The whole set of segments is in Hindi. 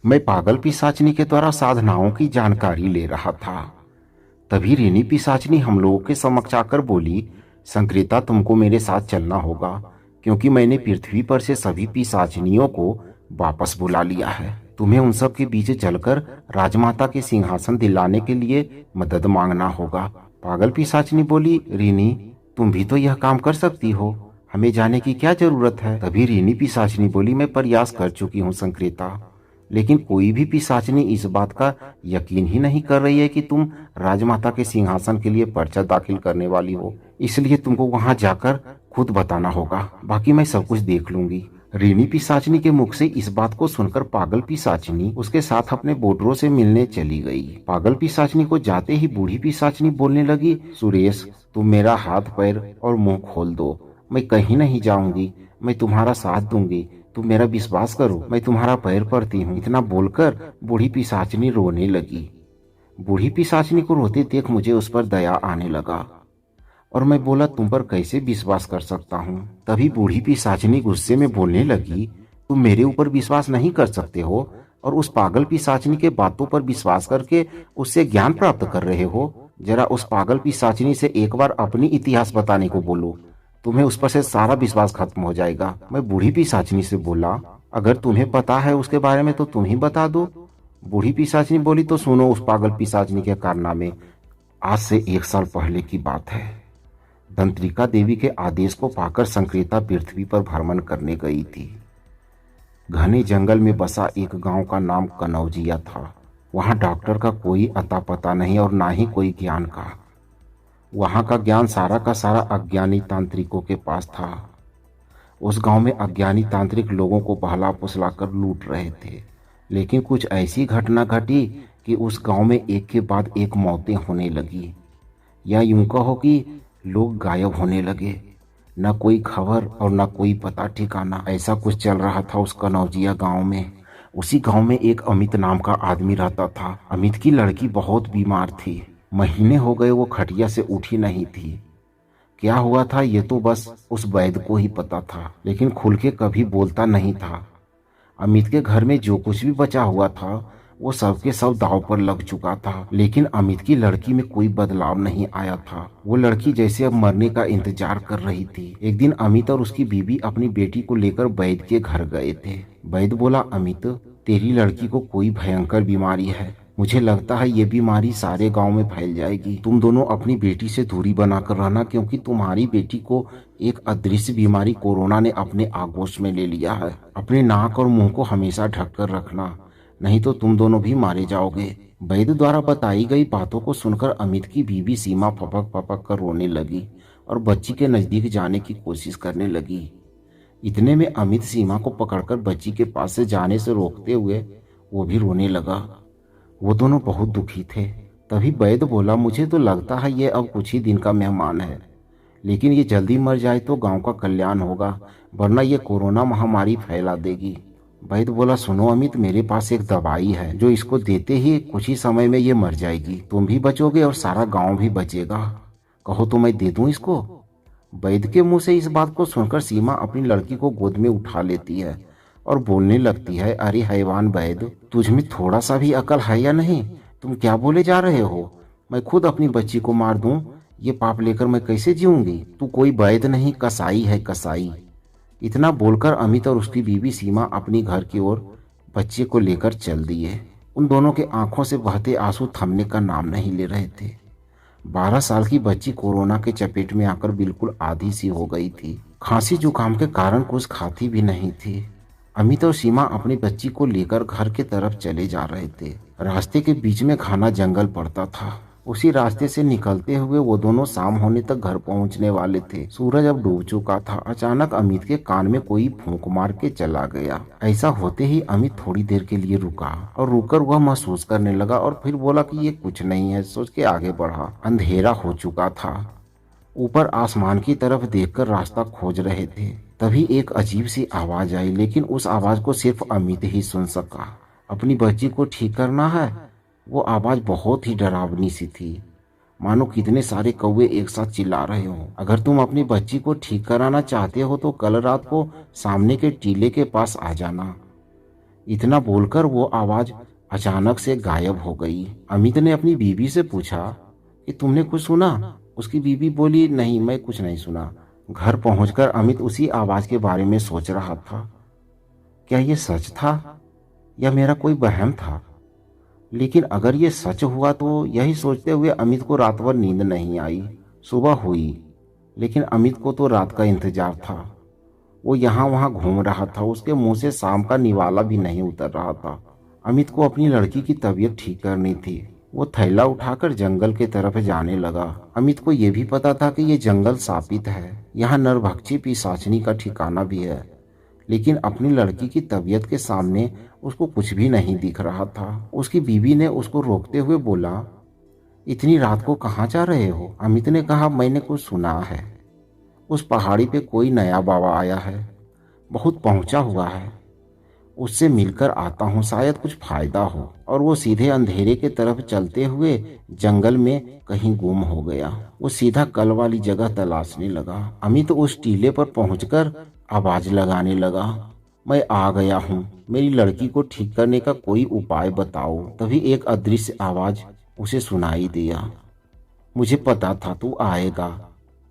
मैं पागल पिशाचनी के द्वारा साधनाओं की जानकारी ले रहा था। तभी ऋणी पिशाचनी हम लोगों के समक्ष आकर बोली, संक्रेता तुमको मेरे साथ चलना होगा, क्योंकि मैंने पृथ्वी पर से सभी पिशाचनियों को वापस बुला लिया है। तुम्हें उन सब के बीच चलकर राजमाता के सिंहासन दिलाने के लिए मदद मांगना होगा। पागल पिशाचनी बोली, ऋणी तुम भी तो यह काम कर सकती हो, हमें जाने की क्या जरूरत है। तभी ऋणी पिशाचनी बोली, मैं प्रयास कर चुकी हूँ संक्रेता, लेकिन कोई भी पिशाचनी इस बात का यकीन ही नहीं कर रही है कि तुम राजमाता के सिंहासन के लिए पर्चा दाखिल करने वाली हो। इसलिए तुमको वहां जाकर खुद बताना होगा, बाकी मैं सब कुछ देख लूंगी। ऋणी पिशाचनी के मुख से इस बात को सुनकर पागल पिशाचनी उसके साथ अपने बोटरों से मिलने चली गई। पागल पिशाचनी को जाते ही बूढ़ी पिशाचनी बोलने लगी, सुरेश तुम मेरा हाथ पैर और मुंह खोल दो, मैं कहीं नहीं जाऊंगी, मैं तुम्हारा साथ दूंगी, तुम मेरा विश्वास करो, मैं तुम्हारा पैर पड़ती हूँ। इतना बोलकर बूढ़ी पिशाचनी रोने लगी। बूढ़ी पिशाचनी को रोते देख मुझे उस पर दया आने लगा और मैं बोला, तुम पर कैसे विश्वास कर सकता हूँ। तभी बूढ़ी पिशाचनी गुस्से में बोलने लगी, तुम मेरे ऊपर विश्वास नहीं कर सकते हो और उस पागल पिशाचनी के बातों पर विश्वास करके उससे ज्ञान प्राप्त कर रहे हो। जरा उस पागल पिशाचनी से एक बार अपनी इतिहास बताने को बोलो, तुम्हें उस पर से सारा विश्वास खत्म हो जाएगा। मैं बूढ़ी पिशाचनी से बोला, अगर तुम्हें पता है उसके बारे में तो तुम ही बता दो। बूढ़ी पिशाचनी बोली, तो सुनो उस पागल पिशाचनी के कारनामे। आज से 1 साल पहले की बात है। दंत्रिका देवी के आदेश को पाकर संक्रेता पृथ्वी पर भ्रमण करने गई थी। घने जंगल में बसा एक गांव का नाम कनौजिया था। वहां डॉक्टर का कोई अता पता नहीं और ना ही कोई ज्ञान का। वहां का ज्ञान सारा का सारा अज्ञानी तांत्रिकों के पास था। उस गांव में अज्ञानी तांत्रिक लोगों को बहला फुसला कर लूट रहे थे, लेकिन कुछ ऐसी घटना घटी कि उस गांव में एक के बाद एक मौतें होने लगी, या यूं कहो कि लोग गायब होने लगे। न कोई खबर और न कोई पता ठिकाना। ऐसा कुछ चल रहा था उस कनौजिया गांव में। उसी गांव में एक अमित नाम का आदमी रहता था। अमित की लड़की बहुत बीमार थी। महीने हो गए वो खटिया से उठी नहीं थी। क्या हुआ था ये तो बस उस वैद्य को ही पता था, लेकिन खुल के कभी बोलता नहीं था। अमित के घर में जो कुछ भी बचा हुआ था वो सब के सब दांव पर लग चुका था, लेकिन अमित की लड़की में कोई बदलाव नहीं आया था। वो लड़की जैसे अब मरने का इंतजार कर रही थी। एक दिन अमित और उसकी बीवी अपनी बेटी को लेकर वैद्य के घर गए थे। वैद्य बोला, अमित तेरी लड़की को कोई भयंकर बीमारी है, मुझे लगता है ये बीमारी सारे गांव में फैल जाएगी। तुम दोनों अपनी बेटी से दूरी बनाकर रहना, क्योंकि तुम्हारी बेटी को एक अदृश्य बीमारी कोरोना ने अपने आगोश में ले लिया है। अपने नाक और मुंह को हमेशा ढककर रखना, नहीं तो तुम दोनों भी मारे जाओगे। वैद्य द्वारा बताई गई बातों को सुनकर अमित की बीवी सीमा फपक फपक कर रोने लगी और बच्ची के नजदीक जाने की कोशिश करने लगी। इतने में अमित सीमा को पकड़कर बच्ची के पास से जाने से रोकते हुए वो भी रोने लगा। वो दोनों बहुत दुखी थे। तभी वैद्य बोला, मुझे तो लगता है ये अब कुछ ही दिन का मेहमान है, लेकिन ये जल्दी मर जाए तो गांव का कल्याण होगा, वरना ये कोरोना महामारी फैला देगी। वैद्य बोला, सुनो अमित, मेरे पास एक दवाई है जो इसको देते ही कुछ ही समय में ये मर जाएगी। तुम भी बचोगे और सारा गांव भी बचेगा। कहो तो मैं दे दूं इसको। वैद्य के मुंह से इस बात को सुनकर सीमा अपनी लड़की को गोद में उठा लेती है और बोलने लगती है, अरे हैवान वैद्य, तुझ में थोड़ा सा भी अकल है या नहीं? तुम क्या बोले जा रहे हो? मैं खुद अपनी बच्ची को मार दूं, ये पाप लेकर मैं कैसे जीऊंगी? तू कोई वैद्य नहीं, कसाई है, कसाई। इतना बोलकर अमित और उसकी बीवी सीमा अपनी घर की ओर बच्चे को लेकर चल दिए। उन दोनों के आंखों से बहते आंसू थमने का नाम नहीं ले रहे थे। 12 साल की बच्ची कोरोना के चपेट में आकर बिल्कुल आधी सी हो गई थी। खांसी जुकाम के कारण कुछ खाती भी नहीं थी। अमित और सीमा अपनी बच्ची को लेकर घर की तरफ चले जा रहे थे। रास्ते के बीच में घना जंगल पड़ता था। उसी रास्ते से निकलते हुए वो दोनों शाम होने तक घर पहुंचने वाले थे। सूरज अब डूब चुका था। अचानक अमित के कान में कोई फूंक मार के चला गया। ऐसा होते ही अमित थोड़ी देर के लिए रुका और रुककर वह महसूस करने लगा और फिर बोला कि ये कुछ नहीं है, सोच के आगे बढ़ा। अंधेरा हो चुका था। ऊपर आसमान की तरफ देखकर रास्ता खोज रहे थे। तभी एक अजीब सी आवाज आई, लेकिन उस आवाज को सिर्फ अमित ही सुन सका। अपनी बच्ची को ठीक करना है। वो आवाज बहुत ही डरावनी सी थी, मानो कितने सारे कौवे एक साथ चिल्ला रहे हो। अगर तुम अपनी बच्ची को ठीक कराना चाहते हो तो कल रात को सामने के टीले के पास आ जाना। इतना बोलकर वो आवाज अचानक से गायब हो गई। अमित ने अपनी बीवी से पूछा कि तुमने कुछ सुना? उसकी बीवी बोली, नहीं, मैं कुछ नहीं सुना। घर पहुंचकर अमित उसी आवाज के बारे में सोच रहा था। क्या ये सच था या मेरा कोई वहम था? लेकिन अगर ये सच हुआ तो यही सोचते हुए अमित को रात भर नींद नहीं आई। सुबह हुई, लेकिन अमित को तो रात का इंतजार था। वो यहाँ वहाँ घूम रहा था, उसके मुंह से शाम का निवाला भी नहीं उतर रहा था। अमित को अपनी लड़की की तबीयत ठीक करनी थी। वो थैला उठाकर जंगल की तरफ जाने लगा। अमित को यह भी पता था कि ये जंगल शापित है, यहाँ नरभक्षी पिशाचिनी का ठिकाना भी है। लेकिन अपनी लड़की की तबीयत के सामने उसको कुछ भी नहीं दिख रहा था। उसकी बीवी ने उसको रोकते हुए बोला, इतनी रात को कहाँ जा रहे हो? अमित ने कहा, मैंने कुछ सुना है। उस पहाड़ी पे कोई नया बाबा आया है, बहुत पहुंचा हुआ है। उससे मिलकर आता हूँ, शायद कुछ फायदा हो। और वो सीधे अंधेरे के तरफ चलते हुए जंगल में कहीं गुम हो गया। वो सीधा कल वाली जगह तलाशने लगा। अमित उस टीले पर पहुंचकर आवाज लगाने लगा, मैं आ गया हूँ, मेरी लड़की को ठीक करने का कोई उपाय बताओ। तभी एक अदृश्य आवाज उसे सुनाई दिया, मुझे पता था तू आएगा।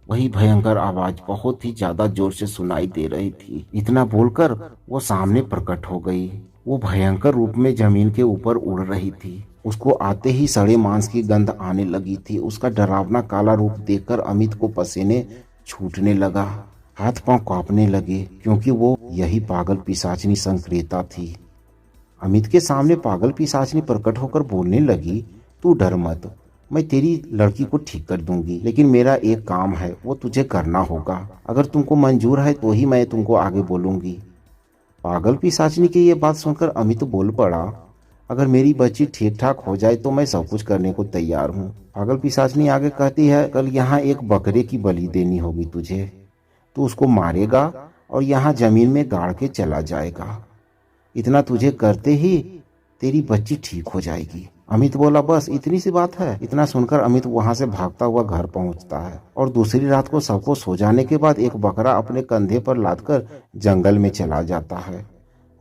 वही भयंकर आवाज बहुत ही ज्यादा जोर से सुनाई दे रही थी। इतना बोलकर वो सामने प्रकट हो गई। वो भयंकर रूप में जमीन के ऊपर उड़ रही थी। उसको आते ही सड़े मांस की गंध आने लगी थी। उसका डरावना काला रूप देखकर अमित को पसीने छूटने लगा, हाथ पांव कांपने लगे, क्योंकि वो यही पागल पिशाचिनी संक्रेता थी। अमित के सामने पागल पिशाचिनी प्रकट होकर बोलने लगी, तू डर मत, मैं तेरी लड़की को ठीक कर दूंगी, लेकिन मेरा एक काम है, वो तुझे करना होगा। अगर तुमको मंजूर है तो ही मैं तुमको आगे बोलूंगी। पागल पिशाचिनी की ये बात सुनकर अमित बोल पड़ा, अगर मेरी बच्ची ठीक ठाक हो जाए तो मैं सब कुछ करने को तैयार हूँ। पागल पिशाचिनी आगे कहती है, कल यहाँ एक बकरे की बलि देनी होगी तुझे। तू उसको मारेगा और यहाँ जमीन में गाड़ के चला जाएगा। इतना तुझे करते ही तेरी बच्ची ठीक हो जाएगी। अमित बोला, बस इतनी सी बात है? इतना सुनकर अमित वहां से भागता हुआ घर पहुंचता है और दूसरी रात को सबको सो जाने के बाद एक बकरा अपने कंधे पर लादकर जंगल में चला जाता है।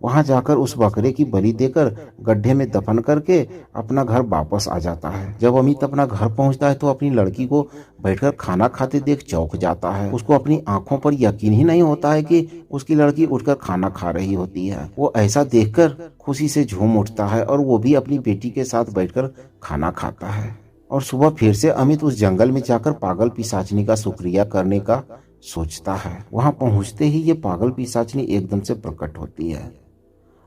वहां जाकर उस बकरे की बलि देकर गड्ढे में दफन करके अपना घर वापस आ जाता है। जब अमित अपना घर पहुंचता है तो अपनी लड़की को बैठकर खाना खाते देख चौंक जाता है। उसको अपनी आंखों पर यकीन ही नहीं होता है कि उसकी लड़की उठकर खाना खा रही होती है। वो ऐसा देखकर खुशी से झूम उठता है और वो भी अपनी बेटी के साथ बैठकर खाना खाता है। और सुबह फिर से अमित उस जंगल में जाकर पागल पिशाचिनी का शुक्रिया करने का सोचता है। वहां पहुंचते ही ये पागल पिशाचिनी एकदम से प्रकट होती है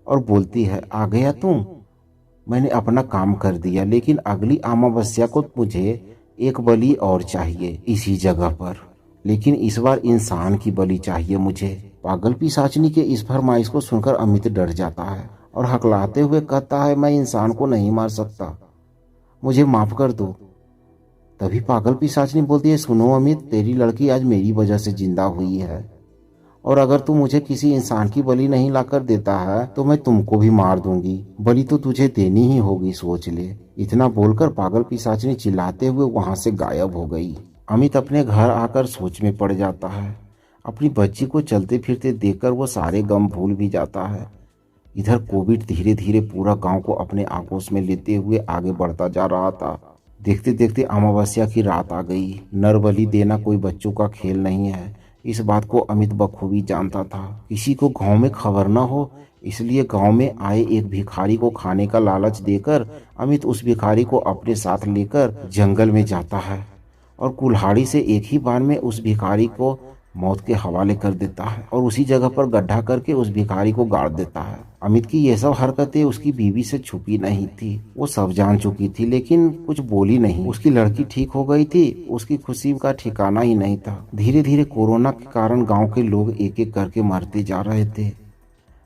और बोलती है, आ गया तुम? मैंने अपना काम कर दिया, लेकिन अगली अमावस्या को मुझे एक बलि और चाहिए इसी जगह पर, लेकिन इस बार इंसान की बलि चाहिए मुझे। पागल पिशाचिनी के इस फरमाइश को सुनकर अमित डर जाता है और हकलाते हुए कहता है, मैं इंसान को नहीं मार सकता, मुझे माफ कर दो। तभी पागल पिशाचिनी बोलती है, सुनो अमित, तेरी लड़की आज मेरी वजह से जिंदा हुई है, और अगर तू मुझे किसी इंसान की बलि नहीं लाकर देता है तो मैं तुमको भी मार दूंगी। बलि तो तुझे देनी ही होगी, सोच ले। इतना बोलकर पागल पिशाचिनी चिल्लाते हुए वहां से गायब हो गई। अमित अपने घर आकर सोच में पड़ जाता है। अपनी बच्ची को चलते फिरते देखकर वो सारे गम भूल भी जाता है। इधर कोविड धीरे धीरे पूरा गांव को अपने आगोश में लेते हुए आगे बढ़ता जा रहा था। देखते देखते अमावस्या की रात आ गई। नर बलि देना कोई बच्चों का खेल नहीं है, इस बात को अमित बखूबी जानता था। किसी को गांव में खबर न हो, इसलिए गांव में आए एक भिखारी को खाने का लालच देकर अमित उस भिखारी को अपने साथ लेकर जंगल में जाता है और कुल्हाड़ी से एक ही बार में उस भिखारी को मौत के हवाले कर देता है और उसी जगह पर गड्ढा करके उस भिखारी को गाड़ देता है। अमित की ये सब हरकतें उसकी बीवी से छुपी नहीं थी, वो सब जान चुकी थी, लेकिन कुछ बोली नहीं। उसकी लड़की ठीक हो गई थी, उसकी खुशी का ठिकाना ही नहीं था। धीरे धीरे कोरोना के कारण गांव के लोग एक एक करके मरते जा रहे थे।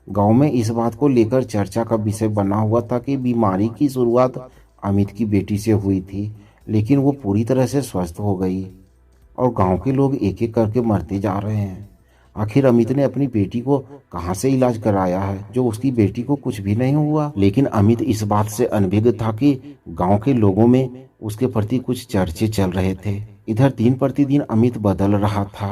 गांव में इस बात को लेकर चर्चा का विषय बना हुआ था कि बीमारी की शुरुआत अमित की बेटी से हुई थी, लेकिन वो पूरी तरह से स्वस्थ हो गई और गांव के लोग एक एक करके मरते जा रहे हैं। आखिर अमित ने अपनी बेटी को कहां से इलाज कराया है जो उसकी बेटी को कुछ भी नहीं हुआ। लेकिन अमित इस बात से अनभिज्ञ था कि गांव के लोगों में उसके प्रति कुछ चर्चे चल रहे थे। इधर दिन प्रतिदिन अमित बदल रहा था।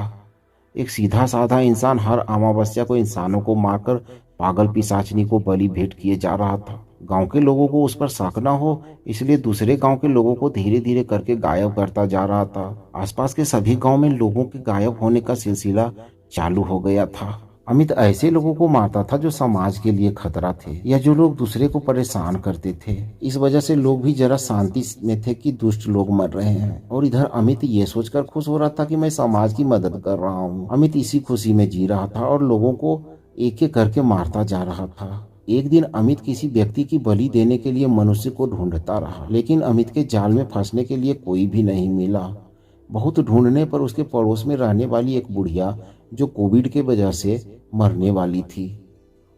एक सीधा साधा इंसान हर अमावस्या को इंसानों को मारकर पागल पिशाचिनी को बलि भेंट किए जा रहा था। गांव के लोगों को उस पर शक न हो, इसलिए दूसरे गांव के लोगों को धीरे धीरे करके गायब करता जा रहा था। आसपास के सभी गांव में लोगों के गायब होने का सिलसिला चालू हो गया था। अमित ऐसे लोगों को मारता था जो समाज के लिए खतरा थे या जो लोग दूसरे को परेशान करते थे। इस वजह से लोग भी जरा शांति में थे कि दुष्ट लोग मर रहे हैं, और इधर अमित ये सोचकर खुश हो रहा था कि मैं समाज की मदद कर रहा हूँ। अमित इसी खुशी में जी रहा था और लोगों को एक एक करके मारता जा रहा था। एक दिन अमित किसी व्यक्ति की बलि देने के लिए मनुष्य को ढूंढता रहा, लेकिन अमित के जाल में फंसने के लिए कोई भी नहीं मिला। बहुत ढूंढने पर उसके पड़ोस में रहने वाली एक बुढ़िया, जो कोविड के वजह से मरने वाली थी,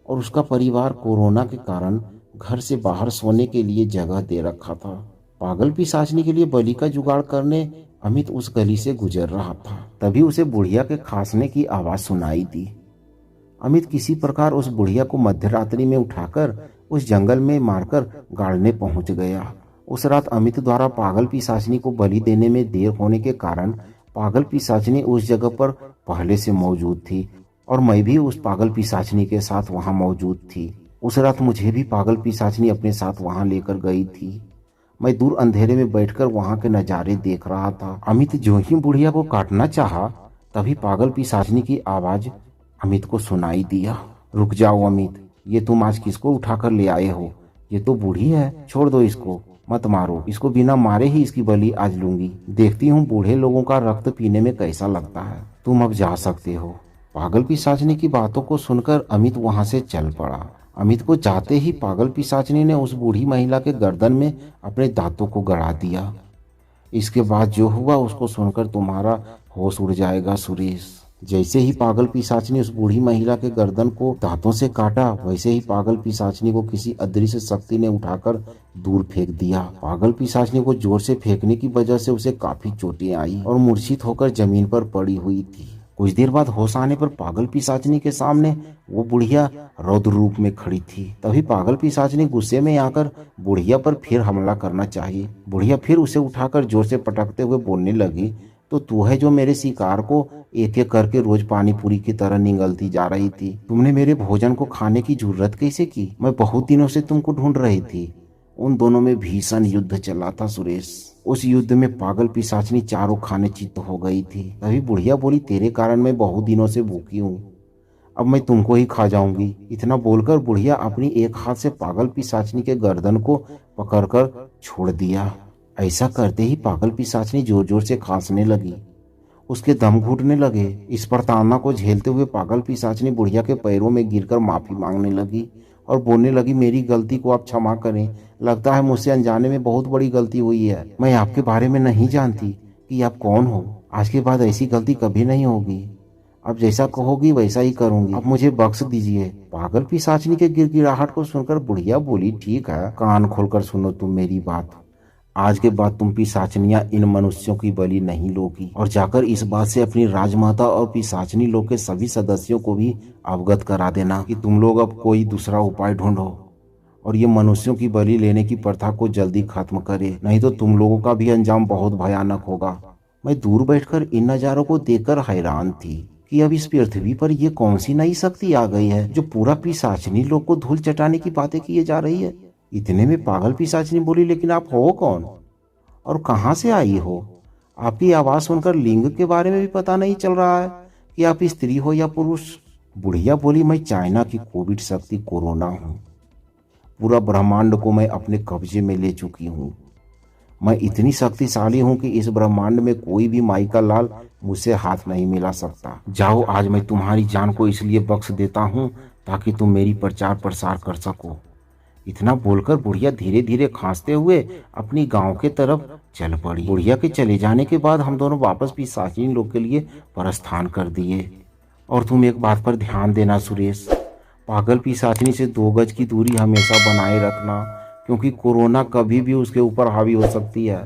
और उसका परिवार कोरोना के कारण घर से बाहर सोने के लिए जगह दे रखा था। पागल पिशाचनी के लिए बलि का जुगाड़ करने अमित उस गली से गुजर रहा था। तभी उसे बुढ़िया के खांसने की आवाज सुनाई दी। अमित किसी प्रकार उस बुढ़िया को मध्य रात्रि में उठाकर उस जंगल में मारकर गाड़ने पहुंच गया। उस रात अमित द्वारा पागल पिशाचिनी को बलि देने में देर होने के कारण पागल पिशाचिनी उस जगह पर पहले से मौजूद थी, और मैं भी उस पागल पिशाचिनी के साथ वहां मौजूद थी। उस रात मुझे भी पागल पिशाचिनी अपने साथ वहां लेकर गई थी। मैं दूर अंधेरे में बैठकर वहां के नजारे देख रहा था। अमित जो ही बुढ़िया को काटना चाहा, तभी पागल पिशाचिनी की आवाज अमित को सुनाई दिया। रुक जाओ अमित, ये तुम आज किसको उठाकर ले आए हो? ये तो बूढ़ी है, छोड़ दो इसको, मत मारो इसको। बिना मारे ही इसकी बलि आज लूंगी। देखती हूँ बूढ़े लोगों का रक्त पीने में कैसा लगता है। तुम अब जा सकते हो। पागल पिशाचिनी की बातों को सुनकर अमित वहां से चल पड़ा। अमित को जाते ही पागल पिशाचिनी ने उस बूढ़ी महिला के गर्दन में अपने दांतों को गड़ा दिया। इसके बाद जो हुआ उसको सुनकर तुम्हारा होश उड़ जाएगा सुरेश। जैसे ही पागल पिशाचिनी उस बूढ़ी महिला के गर्दन को दांतों से काटा, वैसे ही पागल पिशाचिनी को किसी अदृश्य शक्ति ने उठाकर दूर फेंक दिया। पागल पिशाचिनी को जोर से फेंकने की वजह से उसे काफी चोटें आई और मूर्छित होकर जमीन पर पड़ी हुई थी। कुछ देर बाद होश आने पर पागल पिशाचिनी के सामने वो बुढ़िया रौद्र रूप में खड़ी थी। तभी पागल पिशाचिनी गुस्से में आकर बुढ़िया पर फिर हमला करना चाहिए। बुढ़िया फिर उसे उठाकर जोर से पटकते हुए बोलने लगी, तो तू है जो मेरे शिकार को एक एक करके रोज पानी पूरी की तरह निगलती जा रही थी। तुमने मेरे भोजन को खाने की जरूरत कैसे की? मैं बहुत दिनों से तुमको ढूंढ रही थी। उन दोनों में भीषण युद्ध चला था सुरेश। उस युद्ध में पागल पिशाचिनी चारों खाने चित्त हो गई थी। तभी बुढ़िया बोली, तेरे कारण मैं बहुत दिनों से भूखी हूँ, अब मैं तुमको ही खा जाऊंगी। इतना बोलकर बुढ़िया अपनी एक हाथ से पागल पिशाचिनी के गर्दन को पकड़कर छोड़ दिया। ऐसा करते ही पागल पिशाचिनी जोर जोर से खांसने लगी। उसके दम घुटने लगे। इस प्रताड़ना को झेलते हुए पागल पिशाचिनी बुढ़िया के पैरों में गिरकर माफी मांगने लगी और बोलने लगी, मेरी गलती को आप क्षमा करें। लगता है मुझसे अनजाने में बहुत बड़ी गलती हुई है। मैं आपके बारे में नहीं जानती कि आप कौन हो। आज के बाद ऐसी गलती कभी नहीं होगी। अब जैसा कहोगी वैसा ही करूंगी। अब मुझे बख्श दीजिए। पागल पिशाचिनी के गिड़गिड़ाहट को सुनकर बुढ़िया बोली, ठीक है, कान खोलकर सुनो तुम मेरी बात। आज के बाद तुम पिशाचनियां इन मनुष्यों की बलि नहीं लोगी, और जाकर इस बात से अपनी राजमाता और पिशाचनी लोग के सभी सदस्यों को भी अवगत करा देना कि तुम लोग अब कोई दूसरा उपाय ढूंढो और ये मनुष्यों की बलि लेने की प्रथा को जल्दी खत्म करे, नहीं तो तुम लोगों का भी अंजाम बहुत भयानक होगा। मैं दूर बैठकर इन नजारों को देखकर हैरान थी कि अब इस पृथ्वी पर ये कौन सी नई शक्ति आ गई है जो पूरा पिशाचनी लोग को धूल चटाने की बातें किए जा रही है। इतने में पागल पिशाचिनी बोली, लेकिन आप हो कौन और कहां से आई हो? आपकी आवाज सुनकर लिंग के बारे में भी पता नहीं चल रहा है कि आप स्त्री हो या पुरुष। बुढ़िया बोली, मैं चाइना की कोविड शक्ति कोरोना हूँ। पूरा ब्रह्मांड को मैं अपने कब्जे में ले चुकी हूँ। मैं इतनी शक्तिशाली हूँ कि इस ब्रह्मांड में कोई भी माई का लाल मुझसे हाथ नहीं मिला सकता। जाओ, आज मैं तुम्हारी जान को इसलिए बख्श देता हूँ ताकि तुम मेरी प्रचार प्रसार कर सको। इतना बोलकर बुढ़िया धीरे धीरे खांसते हुए अपनी गांव के तरफ चल पड़ी। बुढ़िया के चले जाने के बाद हम दोनों वापस पिशाचिनी लोग के लिए प्रस्थान कर दिए। और तुम एक बात पर ध्यान देना सुरेश, पागल पिशाचिनी से 2 गज की दूरी हमेशा बनाए रखना, क्योंकि कोरोना कभी भी उसके ऊपर हावी हो सकती है।